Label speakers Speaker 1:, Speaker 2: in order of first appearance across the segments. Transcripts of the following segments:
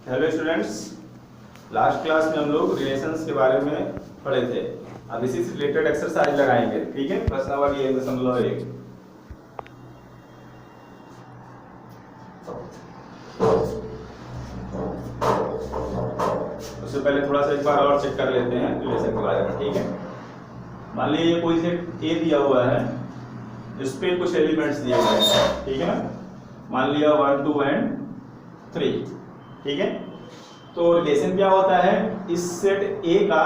Speaker 1: Hello students, last class में हम लोग रिलेशंस के बारे में पढ़े थे। अब इसी से रिलेटेड एक्सरसाइज लगाएंगे। ठीक है, प्रश्नावली 1.1। उससे पहले थोड़ा सा एक बार और चेक कर लेते हैं रिलेशन के बारे में। ठीक है, मान लीजिए कोई सेट ए दिया हुआ है, इस पे कुछ एलिमेंट्स दिए हुए हैं। ठीक है ना, मान लिया 1, 2 एंड 3। ठीक है, तो रिलेशन क्या होता है, इस सेट ए का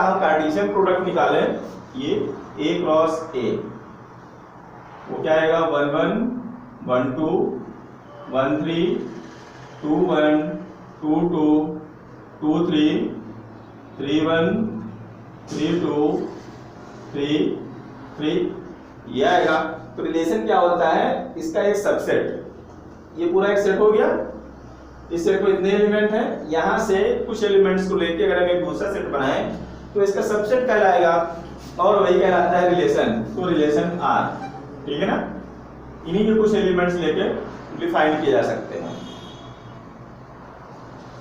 Speaker 1: हम कार्टेशियन प्रोडक्ट निकालें, ये A क्रॉस A, वो क्या आएगा 1 1 1 2 1 3 2 1 2 2 2 3 3 1 3 2 3 3, ये आएगा। तो रिलेशन क्या होता है, इसका एक सबसेट, ये पूरा एक सेट हो गया। इस सेट में इतने एलिमेंट हैं, यहां से कुछ एलिमेंट्स को लेके अगर हम एक दूसरा सेट बनाएं तो इसका सबसेट कहलाएगा और वही कहलाता है रिलेशन। तो रिलेशन R, ठीक है ना, इन्हीं के कुछ एलिमेंट्स लेके डिफाइन किए जा सकते हैं।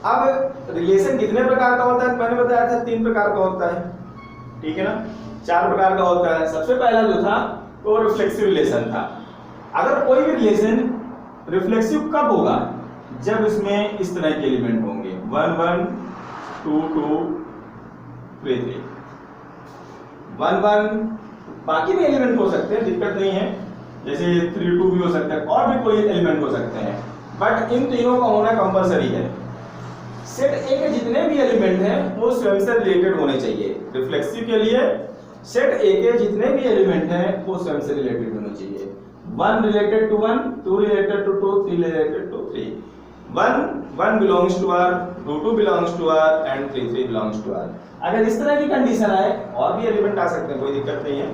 Speaker 1: अब रिलेशन कितने प्रकार का होता है, मैंने बताया था 3 प्रकार का होता है। ठीक है ना, 4 प्रकार का होता है। सबसे पहला जो था वो रिफ्लेक्सिव रिलेशन था। अगर कोई भी रिलेशन रिफ्लेक्सिव कब होगा, जब इसमें इस तरह के एलिमेंट होंगे 1 1 2 2 3 3 1 1, बाकी भी एलिमेंट हो सकते हैं, दिक्कत नहीं है, जैसे 3 2 भी हो सकता है, और भी कोई एलिमेंट हो सकते हैं, बट इन तीनों का होना कंपलसरी है। सेट ए के जितने भी एलिमेंट हैं वो स्वयं से रिलेटेड होने चाहिए। रिफ्लेक्सिव के लिए सेट ए के जितने भी एलिमेंट हैं वो स्वयं से रिलेटेड होने चाहिए। 1 related to 1, 2 related to 2, 3 related to 3, 1 belongs to R, 2 belongs to R and 3 belongs to R। अगर इस तरह की कंडीशन आए, और भी एलिमेंट आ सकते हैं, कोई दिक्कत नहीं है,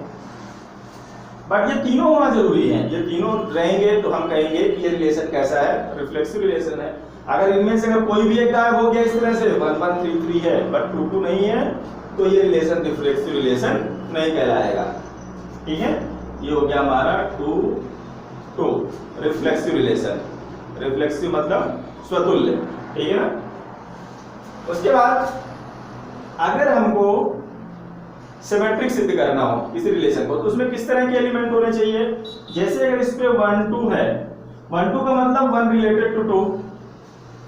Speaker 1: बट ये तीनों होना जरूरी है। ये तीनों रहेंगे तो हम कहेंगे कि ये रिलेशन कैसा है, रिफ्लेक्सिव रिलेशन है। अगर इनमें से अगर कोई भी एक गायब हो गया इस तरह से 1 1 3 3 है बट 2 2 नहीं है, तो ये रिलेशन रिफ्लेक्सिव रिलेशन नहीं कहलाएगा। ठीक है, ये हो गया हमारा 2 2 रिफ्लेक्सिव रिलेशन। रिफ्लेक्सिव मतलब स्वतुल्य। ठीक है ना, उसके बाद अगर हमको सिमेट्रिक सिद्ध करना हो किसी रिलेशन को, तो उसमें किस तरह के एलिमेंट होने चाहिए। जैसे अगर इस पे 1 2 है, 1 2 का मतलब 1 रिलेटेड टू 2।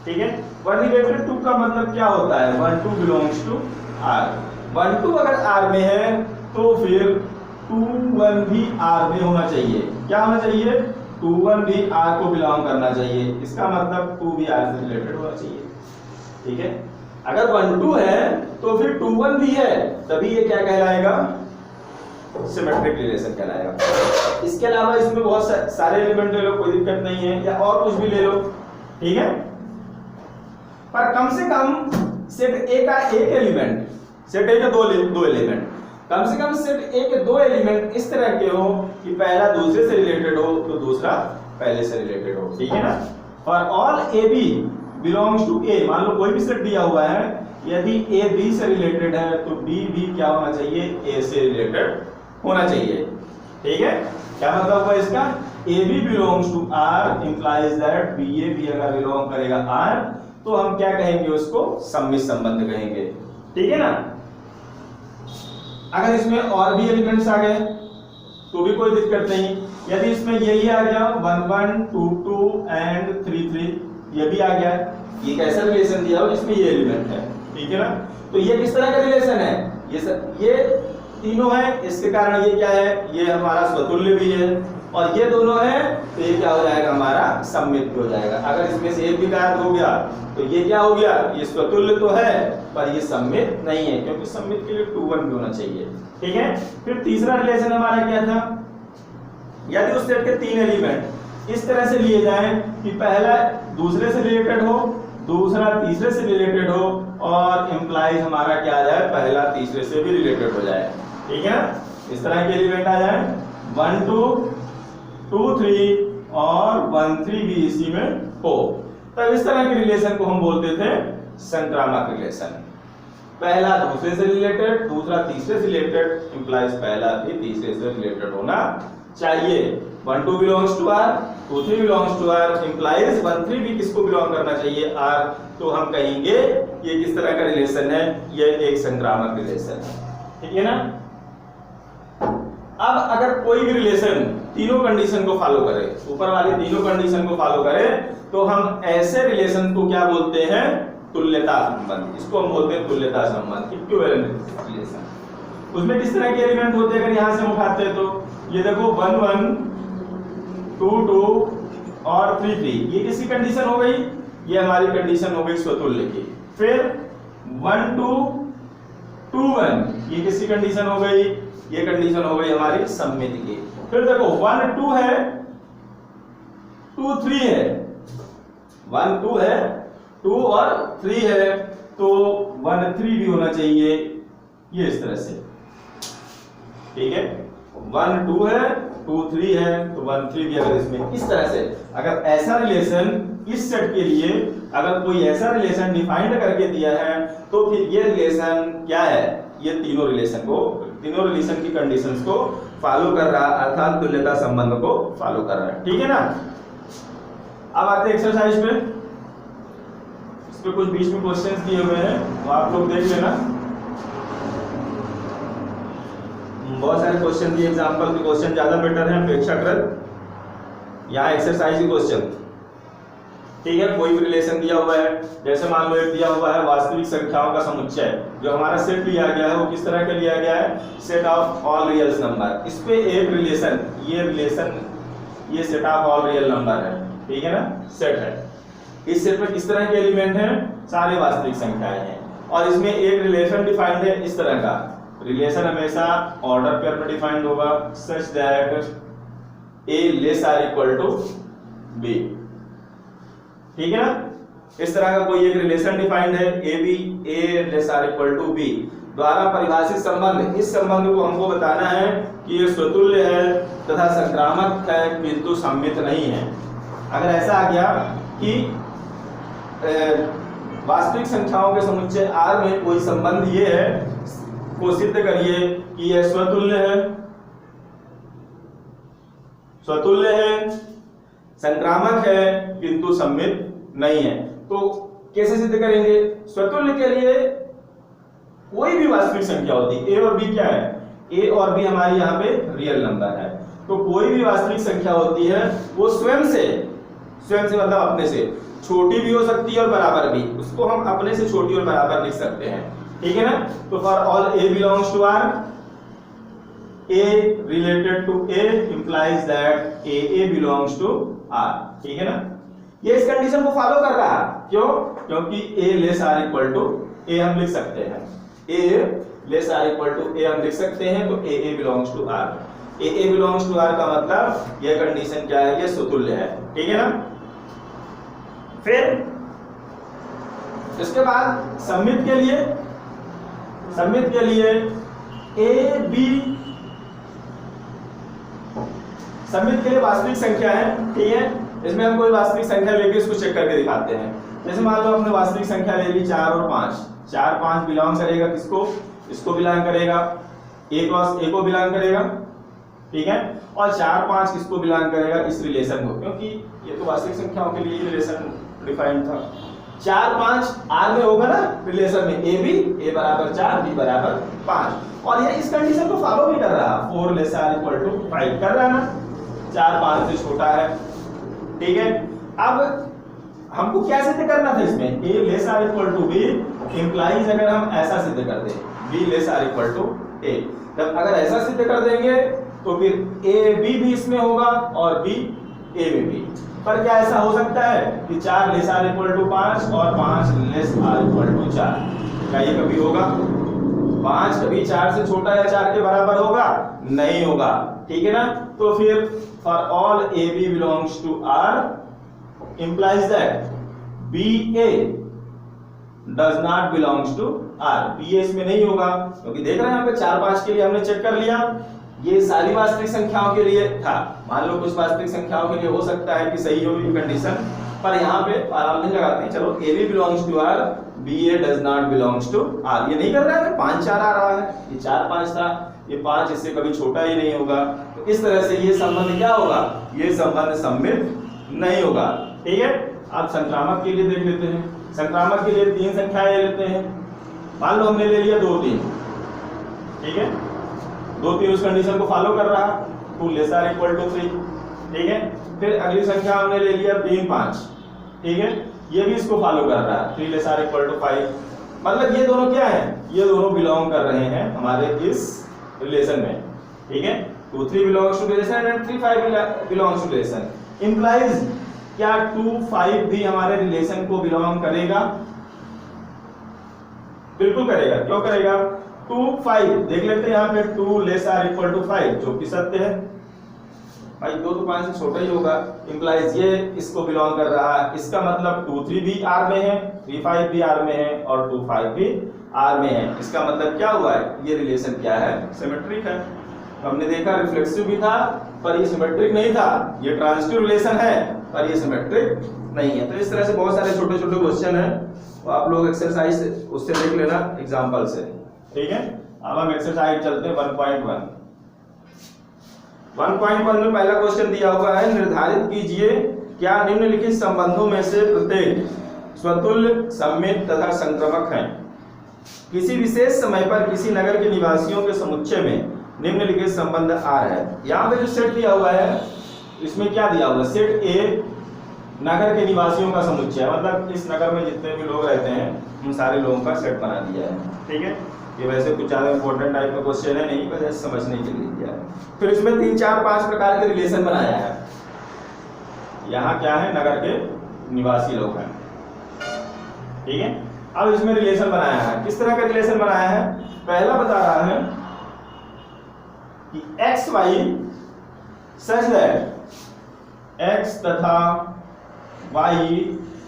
Speaker 1: ठीक है, 1 रिलेटेड टू का मतलब क्या होता है, 1 2 बिलोंग्स टू R। 1 2 अगर R में है तो फिर 2 1 भी R में होना चाहिए। क्या होना चाहिए, 2 1 भी R को बिलोंग करना चाहिए। इसका मतलब 2 भी R से रिलेटेड होना चाहिए। ठीक है, अगर 1 2 है तो फिर 2 1 भी है, तभी ये क्या कहलाएगा, सिमेट्रिक रिलेशन कहलाएगा। इसके अलावा इसमें बहुत सारे एलिमेंट ले लो, कोई दिक्कत नहीं है, या और कुछ भी ले लो। ठीक है, पर कम से कम सेट ए का एक एलिमेंट, सेट ए के दो एलिमेंट, कम से कम सेट ए के 2 एलिमेंट इस तरह के हो कि पहला दूसरे से रिलेटेड हो तो दूसरा पहले से रिलेटेड हो। ठीक है ना, और all a b belongs to a, मान लो कोई भी सेट दिया हुआ है, यदि ए बी से रिलेटेड है तो बी भी क्या होना चाहिए, ए से रिलेटेड होना चाहिए। ठीक है, क्या मतलब हुआ इसका, a b belongs to R implies that b a भी अगर बिलोंग करेगा आर तो हम क्या कहेंगे, उसको सम्मिश्र संबंध कहेंगे। ठीक है ना, अगर इसमें और भी एलिमेंट्स आ गए तो भी कोई दिक्कत नहीं। यदि इसमें यही आ गया 1 1 2 2 एंड 3 3, ये भी आ गया, ये कैसा रिलेशन दिया हो जिसमें ये एलिमेंट है। ठीक है ना, तो ये किस तरह का रिलेशन है, ये तीनों है, इसके कारण ये क्या है, ये हमारा स्वतुल्य भी है, और ये दोनों है तो ये क्या हो जाएगा, हमारा सममित भी हो जाएगा। अगर इसमें से एक भी गायब हो गया तो ये क्या हो गया, ये स्वतुल्य तो है पर ये सममित नहीं है, क्योंकि सममित के लिए 2 1 भी होना चाहिए। ठीक है, फिर तीसरा रिलेशन हमारा क्या था, यदि उस सेट के 3 एलिमेंट इस तरह से लिए जाएं कि पहला दूसरे से रिलेटेड हो, दूसरा तीसरे से रिलेटेड हो, और इंप्लाइज हमारा क्या आ जाए, पहला तीसरे से भी रिलेटेड हो जाए। ठीक है, इस तरह के एलिमेंट आ जाए 1 2 2 3 और 1 3 भी इसी में हो, तब इस तरह के रिलेशन को हम बोलते थे संक्रामक रिलेशन। पहला दूसरे से रिलेटेड, दूसरा तीसरे से रिलेटेड, इंप्लाइज पहला भी तीसरे से रिलेटेड होना चाहिए। 1 2 belongs to R, 2 3 belongs to R, implies 1 3 भी किसको बिलोंग करना चाहिए R, तो हम कहेंगे ये किस तरह का रिलेशन है, ये एक संक्रामक रिलेशन है, ठीक है ना। अब अगर कोई भी रिलेशन तीनों कंडीशन को फॉलो करे, ऊपर वाली तीनों कंडीशन को फॉलो करे, तो हम ऐसे रिलेशन को क्या बोलते हैं, तुल्यता संबंध। इसको हम बोलते हैं तुल्यता संबंध, इक्विवेलेंट रिलेशन। उसमें किस तरह के एलिमेंट होते हैं, अगर यहां से हम उठाते हैं तो ये देखो 1 1 2 2 और 3 3, ये किसकी कंडीशन हो गई, ये हमारी कंडीशन हो गई स्वतुल्य की। फिर 1 2 2 1, ये किसकी कंडीशन हो गई, ये कंडीशन हो गई हमारी सममिति की। फिर देखो 1 2 है, 2 3 है, 1 2 है, 2 और 3 है, तो 1 3 भी होना चाहिए, ये इस तरह से, ठीक है। 1 2 है, 2 3 है, तो 1 3 भी अगर इसमें इस तरह से, अगर ऐसा रिलेशन इस सेट के लिए अगर कोई ऐसा रिलेशन डिफाइंड करके दिया है, तो फिर ये रिलेशन क्या है, ये तीनों रिलेशन की कंडीशंस को फॉलो कर रहा, अर्थात तुल्यता संबंध को फॉलो कर रहा है, ठीक है ना। अब आते हैं एक्सरसाइज पे। इस पे कुछ बीच में क्वेश्चंस दिए हुए हैं, वो आप लोग देख लेना। बहुत सारे क्वेश्चन दिए, एग्जांपल के क्वेश्चन ज्यादा बेटर है अपेक्षाकृत। यहाँ एक्सरसाइज के क्वेश्चन, ठीक है। कोई भी रिलेशन दिया हुआ है, जैसे मान लो एक दिया हुआ है वास्तविक संख्याओं का समुच्चय, जो हमारा सेट लिया गया है वो किस तरह का लिया गया है, set of all real number. इस पे एक रिलेशन, ये set of all real number है, ठीक है ना, सेट है। इस सेट में किस तरह के एलिमेंट हैं, सारे वास्तविक संख्याएं हैं, और इसमें एक रिलेशन डिफाइंड है इस तरह का। रिलेशन हमेशा ऑर्डर पेयर में डिफाइंड होगा, such that a less are equal to b, ठीक है ना। इस तरह का कोई एक रिलेशन डिफाइंड है, a less are equal to b द्वारा परिभाषित संबंध। इस संबंध को हमको बताना है कि ये स्वतुल्य है तथा संक्रामक है, किंतु सममित नहीं है। अगर ऐसा आ गया कि वास्तविक संख्याओं के समुच्चय R में कोई संबंध ये है, को सिद्ध करिए कि यह स्वतुल्य है, संक्रामक है, किंतु सममित नहीं है। तो कैसे सिद्ध करेंगे, स्वतुल्य के लिए कोई भी वास्तविक संख्या होती है, ए और बी क्या है, ए और बी हमारी यहाँ पे रियल नंबर है, तो कोई भी वास्तविक संख्या होती है वो स्वयं से मतलब अपने से छोटी भी हो सकती है और बराबर भी, उसको हम अपने से छोटी और बराबर लिख सकते हैं, ठीक है ना। तो for all a belongs to R, a related to a implies that a belongs to R, ठीक है ना। ये इस कंडीशन को फॉलो कर रहा है, क्यों, क्योंकि a less are equal to a हम लिख सकते हैं, a less are equal to a हम लिख सकते हैं, तो a belongs to R. A belongs to R का मतलब यह कंडीशन क्या है, ये स्वतुल्य है, ठीक है ना। फिर इसके बाद सममित के लिए ए बी, सममित के लिए वास्तविक संख्या है, ठीक है। इसमें हम कोई वास्तविक संख्या लेके इसको चेक करके दिखाते हैं। जैसे मान लो हमने वास्तविक संख्या ले ली 4 और 5, 4 5 बिलोंग करेगा किसको, इसको बिलोंग करेगा, ए क्रॉस ए को बिलोंग करेगा, ठीक है। और 4 5 किसको बिलोंग करेगा, इस रिलेशन को, क्योंकि ये तो वास्तविक संख्याओं के लिए रिलेशन डिफाइंड था। 4 5 आर में होगा ना रिलेशन में, ए बराबर 4, बी बराबर 5, और ये इस कंडीशन को फॉलो भी कर रहा है, 4 लेस आर इक्वल टू 5 कर रहा है ना, 4 5 से छोटा है, ठीक है। अब हमको क्या सिद्ध करना था इसमें, a less are equal to b implies, अगर हम ऐसा सिद्ध कर दें b less are equal to a, जब अगर ऐसा सिद्ध कर देंगे तो फिर ए बी भी इसमें होगा और बी ए में भी। पर क्या ऐसा हो सकता है कि 4 लेस आर इक्वल टू 5 और 5 लेस आर इक्वल टू 4, क्या ये कभी होगा, 5 कभी 4 से छोटा या 4 के बराबर होगा, नहीं होगा, ठीक है ना। तो फिर for all a b belongs to R implies that b a does not belongs to R, b a इसमें नहीं होगा, क्योंकि देख रहे हैं यहाँ पे 4 5 के लिए हमने चेक कर लिया, ये सारी वास्तविक संख्याओं के लिए था। मान लो कुछ वास्तविक संख्याओं के लिए हो सकता है कि सही हो ये कंडीशन, पर यहाँ पे आराम नहीं लगाते हैं, चलो a b belongs to R, b a does not belongs to R. ये नहीं कर रहा है, 5 4 आ रहा है, ये 4 5 था, ये 5 इससे कभी छोटा ही नहीं होगा। तो इस तरह से ये संबंध क्या होगा, ये संबंध सममित नहीं होगा। ठीक है, आप संक्रामक के लिए देख लेते हैं। संक्रामक के लिए 3 संख्याएं ले लेते हैं। मान लो हमने ले लिया 2 3, ठीक है, 2 3 उस कंडीशन को फॉलो कर रहा, 2 ≤ 3, ठीक है। फिर अगली संख्या हमने ले लिया 3 5, ठीक है, ये भी इसको फॉलो कर रहा है, 3 ≤ 5। मतलब ये दोनों क्या है, ये दोनों बिलोंग कर रहे हैं हमारे इस रिलेशन में, ठीक है। 2 3 belongs to relation and 3 5 belongs to relation. Implies क्या 2 5 भी हमारे रिलेशन को बिलोंग करेगा? बिल्कुल करेगा। क्यों करेगा? 2 5 देख लेते हैं यहाँ पे, 2 ≤ 5 जो कि सत्य है भाई, 2 तो 5 से छोटा ही होगा। इंप्लाइज ये इसको बिलोंग कर रहा है, इसका मतलब 2 3 भी R में है, 3 5 भी R में है और 2 5 भी R में है। इसका मतलब क्या हुआ है, ये रिलेशन क्या है, सिमेट्रिक है। हमने देखा रिफ्लेक्सिव भी था पर ये सिमेट्रिक नहीं था, ये ट्रांजिटिव रिलेशन है पर ये सिमेट्रिक नहीं है। तो इस तरह से बहुत सारे छोटे छोटे क्वेश्चन हैं, तो आप लोग एक्सरसाइज उससे देख लेना एग्जांपल से, ठीक है। अब हम एक्सरसाइज चलते हैं 1.1। 1.1 में पहला क्वेश्चन दिया हुआ है, निर्धारित कीजिए क्या निम्नलिखित संबंधों में से प्रत्येक स्वतुल्य, सममित तथा संक्रमक है। किसी विशेष समय पर किसी नगर के निवासियों के समुच्चय में निम्नलिखित संबंध R है। यहाँ पे जो सेट दिया हुआ है इसमें क्या दिया हुआ है, सेट ए नगर के निवासियों का समुच्चय, मतलब इस नगर में जितने भी लोग रहते हैं उन सारे लोगों का सेट बना दिया है, ठीक है। ये वैसे कुछ ज्यादा इंपॉर्टेंट टाइप का क्वेश्चन है नहीं, बस समझने के लिए दिया है। फिर इसमें 3 4 5 प्रकार के रिलेशन बनाया है। यहाँ क्या है, नगर के निवासी लोग हैं, ठीक है। अब इसमें रिलेशन बनाया है, किस तरह का रिलेशन बनाया है, पहला बता रहा है कि x y such that x तथा वाई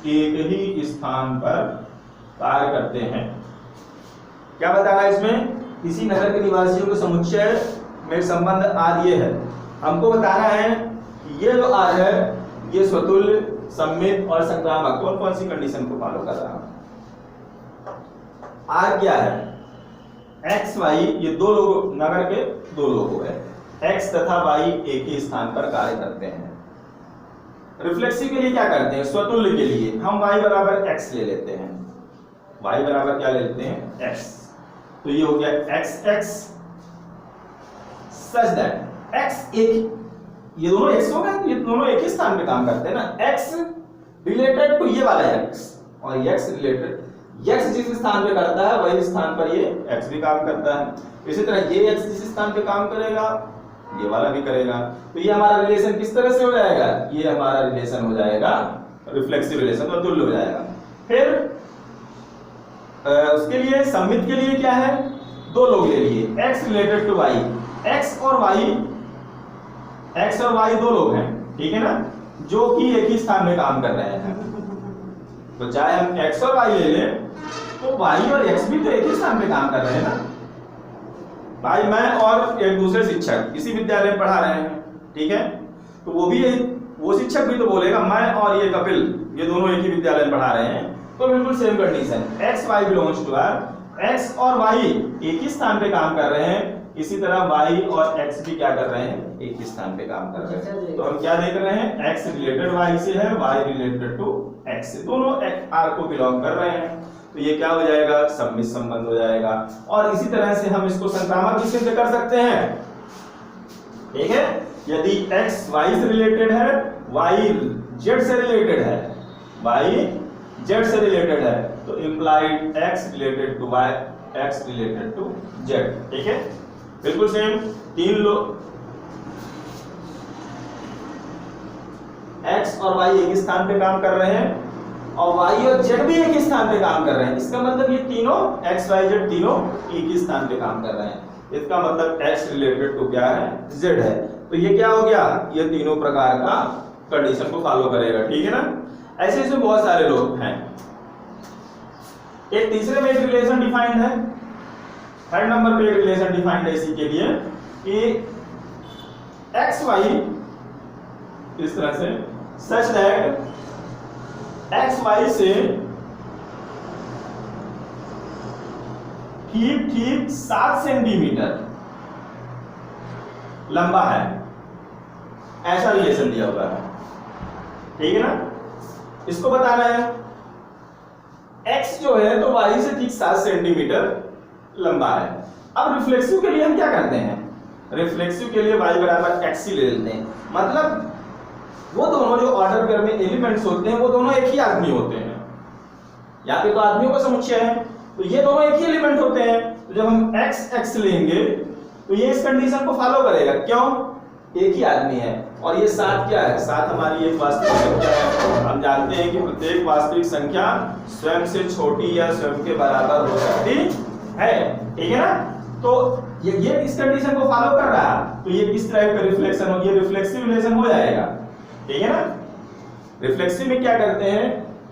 Speaker 1: एक ही स्थान पर कार्य करते हैं। क्या बताना है इसमें, किसी नगर के निवासियों के समुच्चय में संबंध आर ये है। हमको बताना है कि ये जो आर है ये स्वतुल्य, सममित और संक्रामक कौन कौन सी कंडीशन को फॉलो कर रहा है। आर क्या है, एक्स वाई, ये 2 लोग, नगर के 2 लोग हो गए, एक्स तथा वाई एक ही स्थान पर कार्य करते हैं। रिफ्लेक्सिव के लिए क्या करते हैं, स्वतुल्य के लिए हम y बराबर x ले लेते हैं, y बराबर क्या ले लेते हैं, x। तो ये हो गया x x such that x एक, ये दोनों x हो गए, ये दोनों एक ही स्थान पे काम करते हैं ना। x रिलेटेड टू ये वाला x और x रिलेटेड, x जिस स्थान पे करता है वही स्थान पर ये x भी काम करता है। इसी तरह ये x जिस स्थान पे काम करेगा ये वाला भी करेगा। तो ये हमारा रिलेशन किस तरह से हो जाएगा, ये हमारा रिलेशन हो जाएगा रिफ्लेक्सिव रिलेशन, तो तुल्य हो जाएगा। फिर उसके लिए सममित के लिए क्या है, 2 लोग ले लिए, x related to y, x और y 2 लोग हैं, ठीक है ना, जो कि एक ही स्थान में काम कर रहे हैं। तो चाहे हम x और y ले लें तो y और x भी तो एक ही स्थान पे काम कर रहे हैं ना। भाई मैं और एक दूसरे शिक्षक इसी विद्यालय में पढ़ा रहे हैं, ठीक है, तो वो शिक्षक भी तो बोलेगा मैं और ये कपिल ये दोनों एक ही विद्यालय में पढ़ा रहे हैं, तो बिल्कुल same condition, x y belongs to R, x और वाई एक ही स्थान पे काम कर रहे हैं, इसी तरह वाई और एक्स भी क्या कर रहे हैं, एक ही स्थान पे काम कर रहे हैं। तो हम क्या देख रहे हैं, एक्स रिलेटेड वाई से है, वाई रिलेटेड टू एक्स से, दोनों आर को बिलोंग कर रहे हैं। तो ये क्या हो जाएगा, सममित संबंध हो जाएगा। और इसी तरह से हम इसको संक्रामक भी सिद्ध कर सकते हैं, ठीक है। यदि x y से रिलेटेड है, y z से रिलेटेड है, y z से रिलेटेड है, तो implied x related to y, x related to z, ठीक है, बिल्कुल सेम। 3 लोग x और y एक ही स्थान पे काम कर रहे हैं और y और z भी एक ही स्थान पे काम कर रहे हैं। इसका मतलब ये तीनों x y z तीनों एक ही स्थान पे काम कर रहे हैं। इसका मतलब x रिलेटेड टू क्या है, z है। तो ये क्या हो गया, ये तीनों प्रकार का कंडीशन को फॉलो करेगा, ठीक है ना। ऐसे इसमें बहुत सारे लोग हैं। एक तीसरे में एक रिलेशन डिफाइंड है, 3rd नंबर पे एक रिलेशन डिफाइंड है इसी के लिए कि x y इस तरह से सच दैट एक्स वाई से ठीक 7 सेंटीमीटर लंबा है, ऐसा रिलेशन दिया हुआ है, ठीक है ना। इसको बताना है x जो है तो y से ठीक 7 सेंटीमीटर लंबा है। अब रिफ्लेक्सिव के लिए हम क्या करते हैं, रिफ्लेक्सिव के लिए y बराबर x ही ले लेते हैं। मतलब वो दोनों जो ऑर्डर पेयर में एलिमेंट्स होते हैं वो दोनों एक ही आदमी होते हैं, यहाँ पे तो आदमियों का समुच्चय है, तो ये दोनों एक ही एलिमेंट होते हैं। तो जब हम x लेंगे तो ये इस कंडीशन को फॉलो करेगा, क्यों, एक ही आदमी है। और ये 7 क्या है, 7 हमारी एक वास्तविक संख्या है। हम जानते हैं कि प्रत्येक वास्तविक संख्या स्वयं से छोटी या स्वयं के बराबर हो सकती है, ठीक है ना। तो ये इस कंडीशन को फॉलो कर रहा है, तो ये किस तरह का रिफ्लेक्शन हो, ये रिफ्लेक्सिव रिलेशन हो जाएगा, ठीक है ना। रिफ्लेक्सिव में क्या करते हैं,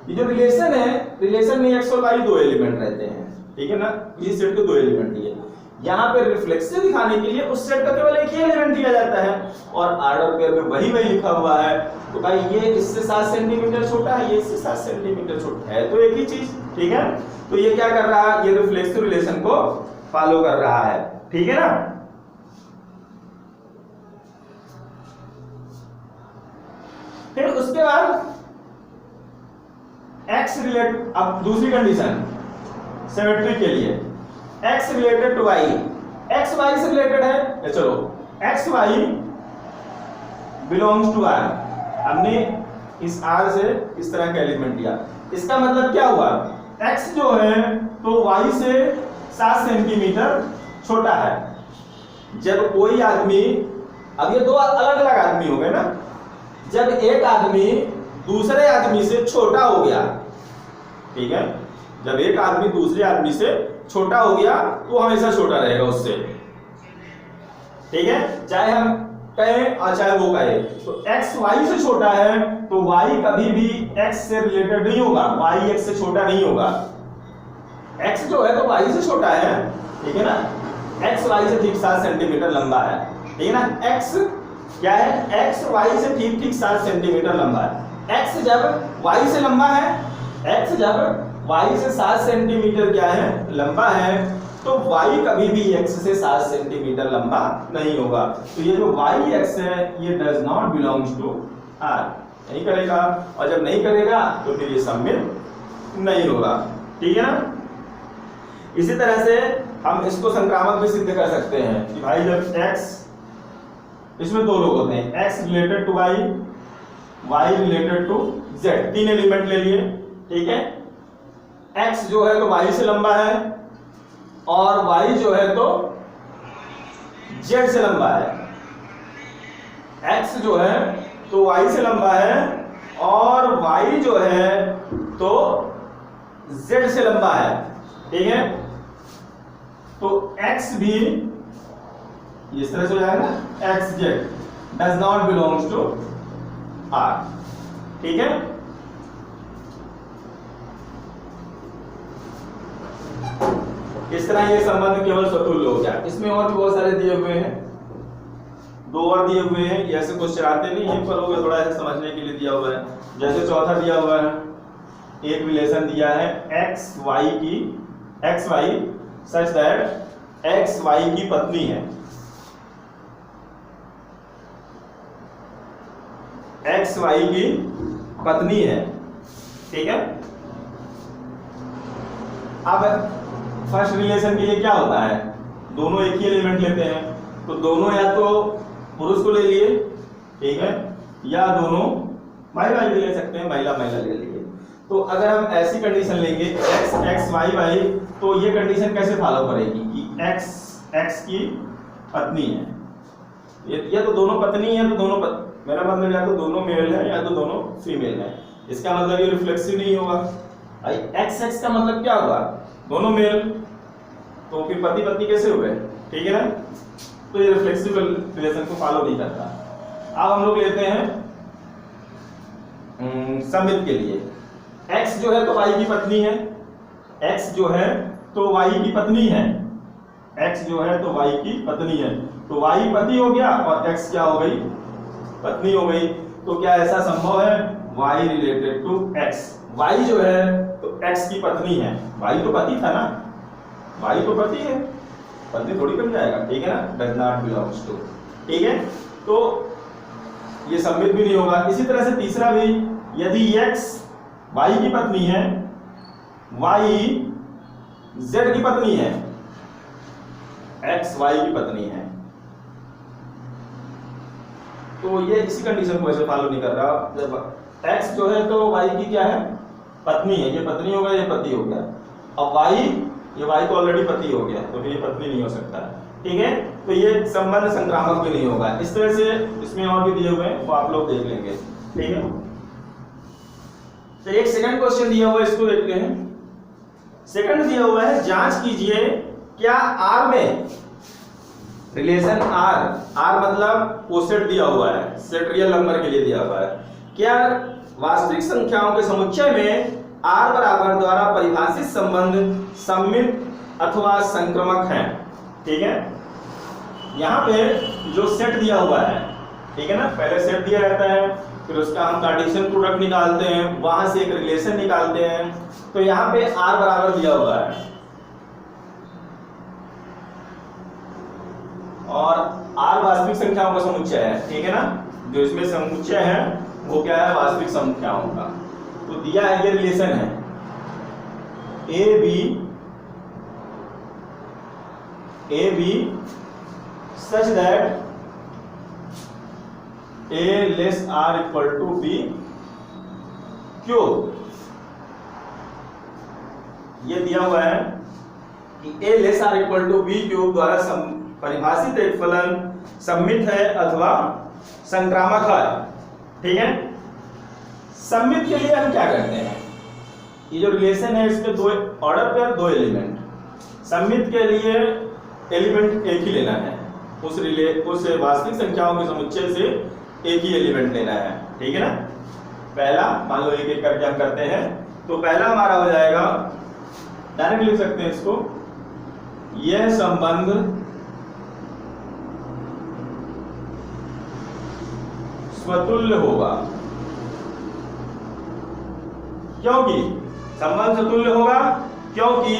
Speaker 1: ये जो रिलेशन है, रिलेशन में x और y दो एलिमेंट रहते हैं, ठीक है ना। इस सेट के दो एलिमेंट दिए, यहाँ पे रिफ्लेक्सिव दिखाने के लिए उस सेट का केवल एक ही एलिमेंट दिया जाता है और ऑर्डर पेयर में वही लिखा हुआ है। तो भाई ये इससे 7 सेंटीमीटर छोटा है, ये इससे 7 सेंटीमीटर छोटा है, तो एक ही चीज, ठीक है। तो ये क्या कर रहा है, ये रिफ्लेक्सिव रिलेशन को फॉलो कर रहा है, ठीक है ना। फिर उसके बाद x रिलेटेड, अब दूसरी कंडीशन सिमेट्री के लिए x related to y, x y से रिलेटेड है, चलो x y belongs to r, हमने इस r से इस तरह का एलिमेंट दिया। इसका मतलब क्या हुआ, x जो है तो y से 7 सेंटीमीटर छोटा है। जब कोई आदमी, अब ये दो अलग अलग आदमी हो गए ना, जब एक आदमी दूसरे आदमी से छोटा हो गया, ठीक है, जब एक आदमी दूसरे आदमी से छोटा हो गया तो हमेशा छोटा रहेगा उससे, ठीक है, चाहे हम कहें और चाहे वो कहे। तो x y से छोटा है तो y कभी भी x से रिलेटेड नहीं होगा, y x से छोटा नहीं होगा। x जो है तो y से छोटा है, ठीक है ना, x y से ठीक 7 सेंटीमीटर लंबा है, ठीक है ना। x क्या है, x y से ठीक 7 सेंटीमीटर लंबा है। x जब y से लंबा है, x जब y से 7 सेंटीमीटर क्या है, लंबा है, तो y कभी भी x से 7 सेंटीमीटर लंबा नहीं होगा। तो ये जो y x है ये does not belongs to r, नहीं करेगा, और जब नहीं करेगा तो फिर ये सम्मिलित नहीं होगा, ठीक है ना। इसी तरह से हम इसको संक्रामक भी सिद्ध कर सकते हैं कि भाई जब x, इसमें दो लोग होते हैं, x related to y, y related to z, 3 element ले लिए, ठीक है। x जो है तो y से लंबा है और y जो है तो z से लंबा है। x जो है तो y से लंबा है और y जो है तो z से लंबा है, ठीक है। तो x भी इस तरह से हो जाएगा, x z does not belongs to r, ठीक है। इस तरह ये संबंध केवल स्वतुल्य हो गया। इसमें और भी बहुत सारे दिए हुए हैं, 2 और दिए हुए हैं, ये ऐसे क्वेश्चन आते नहीं है, पर वो थोड़ा ऐसे समझने के लिए दिया हुआ है। जैसे चौथा दिया हुआ है, एक रिलेशन दिया है x y such that x y की पत्नी है, x y की पत्नी है, ठीक है। अब फर्स्ट रिलेशन के लिए क्या होता है, दोनों एक ही एलिमेंट लेते हैं, तो दोनों या तो पुरुष को ले लिए, ठीक है, या दोनों महिला भी ले सकते हैं, महिला ले लिए। तो अगर हम ऐसी कंडीशन लेंगे x y y, तो ये कंडीशन कैसे फॉलो करेगी कि x की पत्नी है, या तो दोनों पत्नी है, तो दोनों मेरा मतलब या तो दोनों मेल है या तो दोनों फीमेल है, इसका मतलब ये रिफ्लेक्सिव नहीं होगा। x का मतलब क्या होगा, दोनों मेल, तो फिर पति पत्नी कैसे हुए, ठीक है ना। तो ये रिफ्लेक्सिव रिलेशन को फॉलो नहीं करता। अब हम लोग लेते हैं सममित के लिए, x जो है तो y की पत्नी है, x जो है तो y की पत्नी है, x जो है तो y की पत्नी है, तो y पति हो गया और x क्या हो गई, पत्नी हो गई। तो क्या ऐसा संभव है, y related to x, y जो है तो x की पत्नी है, y तो पति था ना, y तो पति है, पत्नी थोड़ी बन जाएगा, ठीक है ना, डज नॉट बिलोंग्स टू। ठीक है, तो ये सम्मित भी नहीं होगा। इसी तरह से तीसरा भी, यदि x y की पत्नी है, y z की पत्नी है, x y की पत्नी है, तो ये इसी कंडीशन को ऐसे फॉलो नहीं कर रहा। जब x जो है तो y की क्या है, पत्नी है, ये पत्नी होगा, ये पति हो गया। अब y, ये y तो ऑलरेडी पति हो गया, तो फिर ये पत्नी नहीं हो सकता है, ठीक है। तो ये संबंध संक्रामक भी नहीं होगा। इस तरह से इसमें और भी दिए हुए हैं, वो आप लोग देख लेंगे, ठीक है। तो एक सेकंड क्वेश्चन दिया हुआ है, इसको देखते हैं। सेकंड दिया हुआ है, जांच कीजिए क्या R में रिलेशन R मतलब वो सेट दिया हुआ है, सेट रियल नंबर के लिए दिया हुआ है, क्या वास्तविक संख्याओं के समुच्चय में R बराबर द्वारा परिभाषित संबंध सम्मित अथवा संक्रमक है, ठीक है। यहाँ पे जो सेट दिया हुआ है, ठीक है ना, पहले सेट दिया रहता है, फिर उसका हम कार्टेशियन प्रोडक्ट निकालते हैं, वहां से एक रिलेशन निकालते हैं। तो यहाँ पे R बराबर दिया हुआ है और R वास्तविक संख्याओं का समुच्चय है, ठीक है ना। जो इसमें समुच्चय है वो क्या है, वास्तविक संख्याओं का। तो दिया है, ये रिलेशन है a b such that A less R equal to B क्यों। ये दिया हुआ है कि A less R equal to B cube द्वारा परिभाषित एक फलन सम्मित है अथवा संक्रामक है, ठीक है। सम्मित के लिए हम क्या करते हैं, ये जो रिलेशन है इसके दो ऑर्डर पर दो एलिमेंट, सम्मित के लिए एलिमेंट एक ही लेना है, उस वास्तविक संख्याओं के समुच्चय से एक ही एलिमेंट लेना है, ठीक है ना। पहला मान लो एक एक करके हम करते हैं, तो पहला हमारा हो जाएगा, डायरेक्ट लिख सकते हैं इसको, यह संबंध स्वतुल्य होगा। क्योंकि संबंध स्वतुल्य होगा, क्योंकि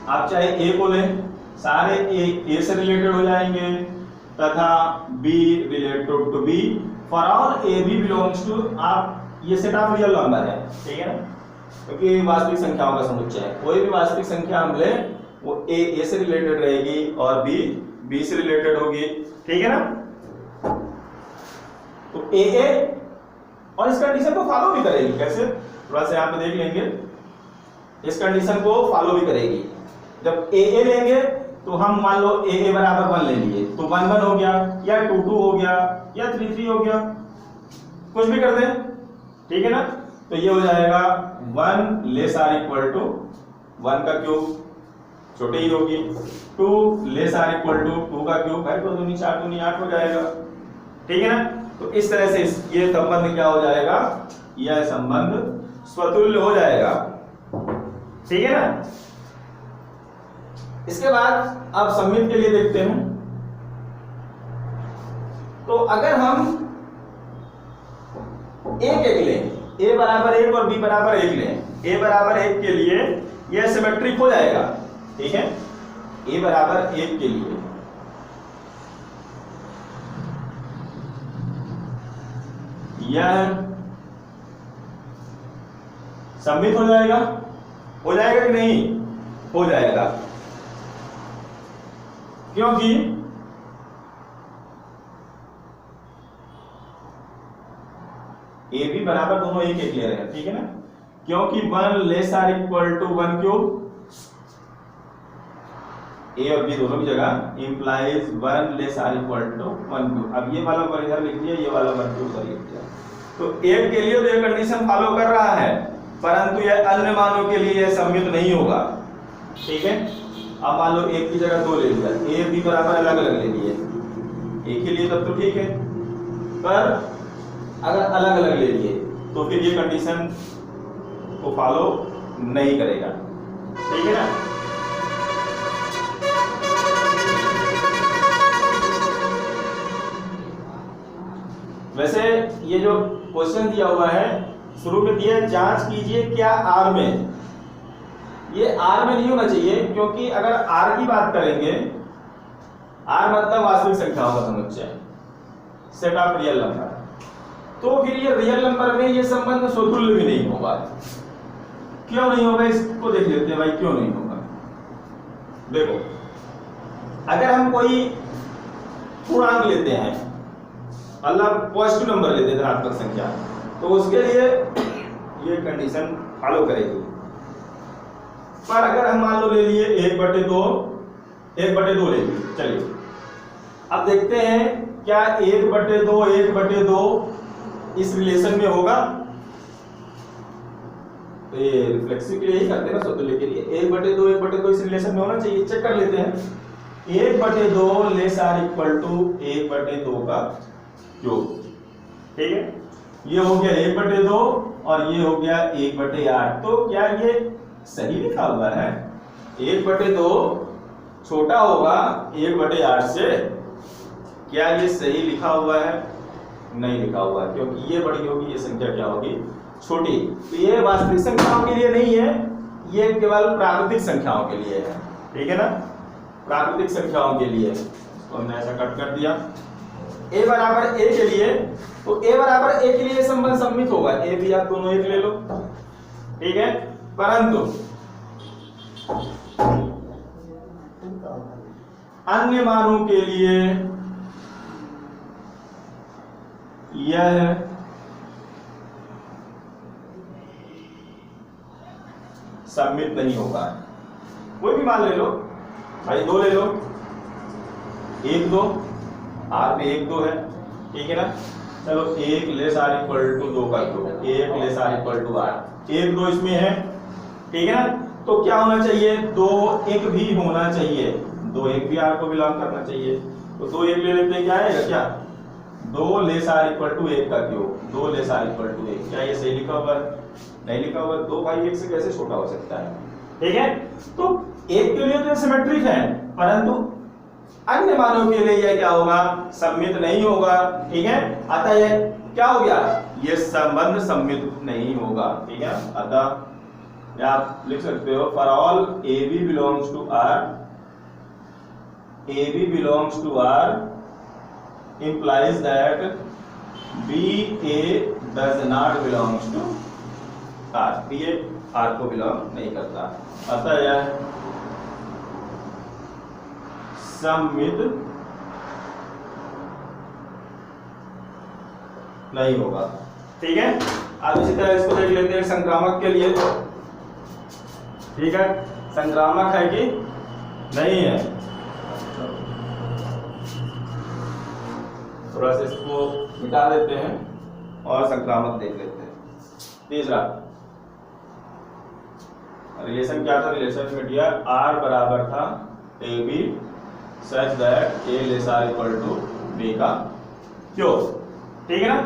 Speaker 1: आप चाहे ए को लें, सारे ए से रिलेटेड हो जाएंगे तथा B related to B for all a b belongs to, आप ये सेट ऑफ रियल नंबर है, ठीक है ना, क्योंकि वास्तविक संख्याओं का समुच्चय है। कोई भी वास्तविक संख्या हम ले, वो ए से रिलेटेड रहेगी और B से रिलेटेड होगी, ठीक है ना। तो ए और इस कंडीशन को फॉलो भी करेगी, कैसे, थोड़ा सा यहाँ पे देख लेंगे। इस कंडीशन को फॉलो भी करेगी। जब ए लेंगे तो हम मान लो ए बराबर 1 ले लिए, तो 1 1 हो गया, या 2 2 हो गया, या 3 3 हो गया, कुछ भी कर दें, ठीक है ना। तो ये हो जाएगा 1 लेस R इक्वल टू 1 का क्यूब, छोटी ही होगी, 2 लेस R इक्वल टू 2 का क्यूब, भाई 2 दूनी 4 दूनी 8 हो जाएगा, ठीक है ना। तो इस तरह से ये संबंध क्या हो जाएगा, यह संबंध स्वतुल्य हो जाएगा, ठीक है ना। इसके बाद अब सम्मित के लिए देखते हैं। तो अगर हम एक लें, a बराबर 1 और b बराबर 1 लें, a बराबर 1 के लिए यह सिमेट्रिक हो जाएगा, ठीक है। a बराबर 1 के लिए यह सम्मित हो जाएगा कि नहीं, हो जाएगा, क्योंकि ए बी बराबर दोनों एक ले रहे हैं, ठीक है ना। क्योंकि 1 less R equal to 1 cube, a और बी दोनों की जगह implies 1 less R equal to 1 cube. अब ये वाला पर इधर लिख दिया, ये वाला 1 क्यूब उधर लिख दिया। तो एक के लिए तो ये कंडीशन फॉलो कर रहा है, परंतु यह अन्य मानों के लिए यह सम्मित नहीं होगा, ठीक है। अब मान लो एक की जगह 2 ले लिया, ए बी बराबर अलग अलग ले लिए, एक ही लिए तब तो ठीक है, पर अगर अलग अलग ले लिए तो फिर ये कंडीशन को फॉलो नहीं करेगा, ठीक है ना। वैसे ये जो क्वेश्चन दिया हुआ है, शुरू में दिया जांच कीजिए क्या R में, ये R में नहीं होना चाहिए, क्योंकि अगर R की बात करेंगे, आर मतलब वास्तविक संख्याओं का समुच्चय, सेट ऑफ रियल नंबर। तो फिर ये रियल नंबर में ये संबंध स्वतुल्य भी नहीं होगा। क्यों नहीं होगा इसको देख लेते हैं भाई, क्यों नहीं होगा। देखो, अगर हम कोई पूर्णांक लेते हैं, मतलब पॉजिटिव नंबर लेते हैं, धनात्मक संख्या, तो उसके लिए ये कंडीशन फॉलो करेगी। पर अगर हम मान लो ले लिए 1/2 ले लिए, चलिए अब देखते हैं क्या 1/2 इस रिलेशन में होगा। तो ये रिफ्लेक्सिव के लिए ही करते हैं ना, स्वतुल्य के लिए 1/2 इस रिलेशन में होना चाहिए। चेक कर लेते हैं, 1/2 लेस आर इक्वल टू 1/2 का क्यूब। ठीक है, ये हो गया 1/2 और ये हो गया 1/8। तो क्या ये सही लिखा हुआ है? 1/2 छोटा होगा 1/8 से, क्या ये सही लिखा हुआ है? नहीं लिखा हुआ है, क्योंकि ये बड़ी होगी, ये संख्या क्या होगी? छोटी। तो ये वास्तविक संख्याओं के लिए नहीं है, ये केवल प्राकृतिक संख्याओं के लिए है। ठीक है ना, प्राकृतिक संख्याओं के लिए। तो हमने ऐसा कट कर दिया। a बराबर a के लिए, तो a बराबर a के लिए संबंध सम्मित होगा, a भी आप दोनों एक ले लो। ठीक है, परंतु अन्य मानों के लिए यह सम्मित नहीं होगा। कोई भी मान ले लो भाई, 2 ले लो, 1 2 आर पे 1 2 है। ठीक है ना, चलो 1 लेस आर इक्वल टू 2 का cube, 1 less are equal to R, 1 2 इसमें है। ठीक है ना, तो क्या होना चाहिए? 2 1 भी होना चाहिए, 2 1 भी आर को बिलोंग करना चाहिए। तो 2 1 ले लेते हैं, क्या आएगा? क्या 2 लेस आर इक्वल टू 1 का cube, 2 less are equal to 1। क्या ये सही लिखा हुआ है? नहीं लिखा हुआ। 2 भाई 1 से कैसे छोटा हो सकता है? ठीक है, तो 1 के लिए तो सिमेट्रिक है, परंतु अन्य मानों के लिए यह क्या होगा? सम्मित नहीं होगा। ठीक है, अतः यह क्या हो गया? यह संबंध सम्मित नहीं होगा। ठीक है, अतः आप लिख सकते हो for all a b belongs to R, a b belongs to R implies that BA does not belongs to R, BA R को बिलोंग नहीं करता, अतः यह सम्मित नहीं होगा। ठीक है, अब इसी तरह इसको देख लेते हैं संक्रामक के लिए। ठीक है, संक्रामक है कि नहीं है? थोड़ा सा इसको मिटा देते हैं और संक्रामक देख लेते हैं। तीसरा रिलेशन क्या था? रिलेशन में दिया R बराबर था AB such that A less R equal to B का क्यूब। ठीक है ना,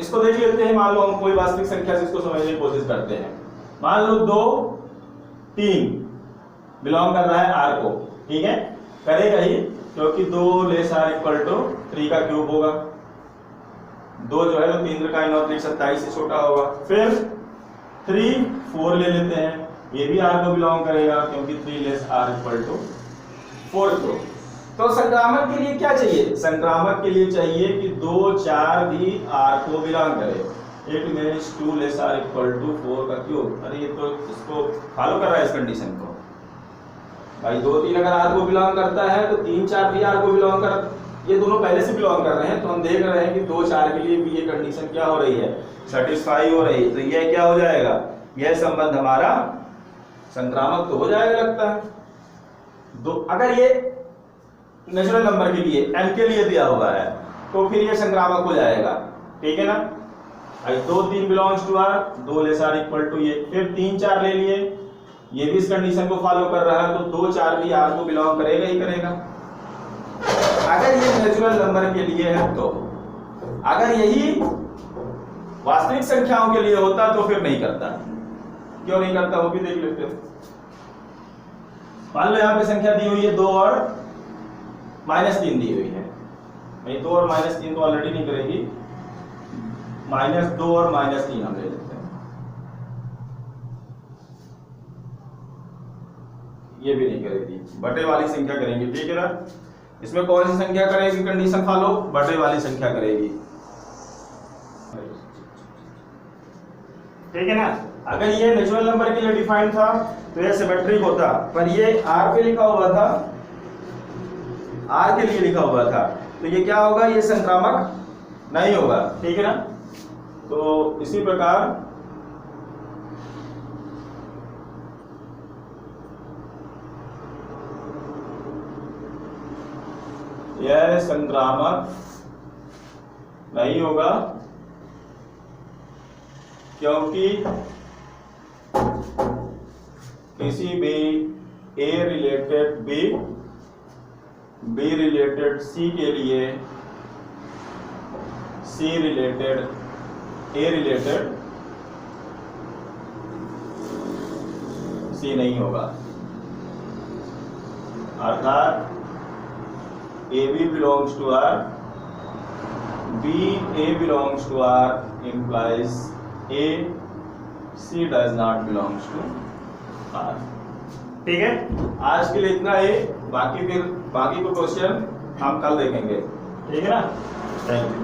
Speaker 1: इसको देख लेते हैं। मान लो हम कोई वास्तविक संख्या से इसको समझने की कोशिश करते हैं। मान लो 2 3 बिलोंग कर रहा है R को। ठीक है, करेगा ही, क्योंकि 2 लेस आर इक्वल टू 3 का क्यूब होगा। 2 जो है तो 3 का 9 27 से छोटा होगा। फिर 3 4 ले लेते हैं, ये भी आर को बिलोंग करेगा, क्योंकि 3 लेस आर इक्वल टू 4 को। तो संक्रामक के लिए क्या चाहिए? संक्रामक के लिए चाहिए कि 2 4 भी आर को बिलोंग करे। It means 2 less are equal to 4 का क्यूब। अरे ये तो इसको फॉलो कर रहा है, इस कंडीशन को भाई। 2 3 अगर आर को बिलोंग करता है तो 3 4 भी आर को बिलोंग कर, ये दोनों पहले से बिलोंग कर रहे हैं। तो हम देख रहे हैं कि 2 4 के लिए भी ये कंडीशन क्या हो रही है? सेटिस्फाई हो रही है। तो यह क्या हो जाएगा? यह संबंध हमारा संक्रामक तो हो जाएगा लगता है। दो अगर ये नेचुरल नंबर के लिए n के लिए दिया हुआ है तो फिर ये संक्रामक हो जाएगा। ठीक है ना भाई, 2 3 belongs to R, 2 less are equal to ये। फिर 3 4 ले लिए, ये भी इस कंडीशन को फॉलो कर रहा है, तो 2 4 भी आर को बिलोंग करेगा ही करेगा। अगर ये नेचुरल नंबर के लिए है तो, अगर यही वास्तविक संख्याओं के लिए होता तो फिर नहीं करता। क्यों नहीं करता वो भी देख लेते हैं। मान लो यहाँ पे संख्या दी हुई है 2 और -3 दी हुई है। नहीं, 2 और -3 तो ऑलरेडी नहीं करेगी, -2 और -3 हम ले लेते हैं। ये भी नहीं करेगी, बटे वाली संख्या करेंगे, ठीक है ना। इसमें कौन सी संख्या करेगी, कंडीशन फॉलो, बटे वाली संख्या करेगी, ठीक है ना। अगर ये नेचुरल नंबर के लिए डिफाइंड था तो ये सिमेट्रिक होता, पर ये आर पे लिखा हुआ था, आर के लिए लिखा हुआ था, तो ये क्या होगा, ये संक्रामक नहीं होगा, ठीक है ना। तो इसी प्रकार यह संक्रामक नहीं होगा, क्योंकि किसी भी ए रिलेटेड बी, बी रिलेटेड सी के लिए सी रिलेटेड ए रिलेटेड सी नहीं होगा। अर्थात a b belongs to R, b a belongs to R implies A C does not belongs to R, ठीक है। आज के लिए इतना ही, बाकी को क्वेश्चन हम कल देखेंगे, ठीक है ना। Thank you.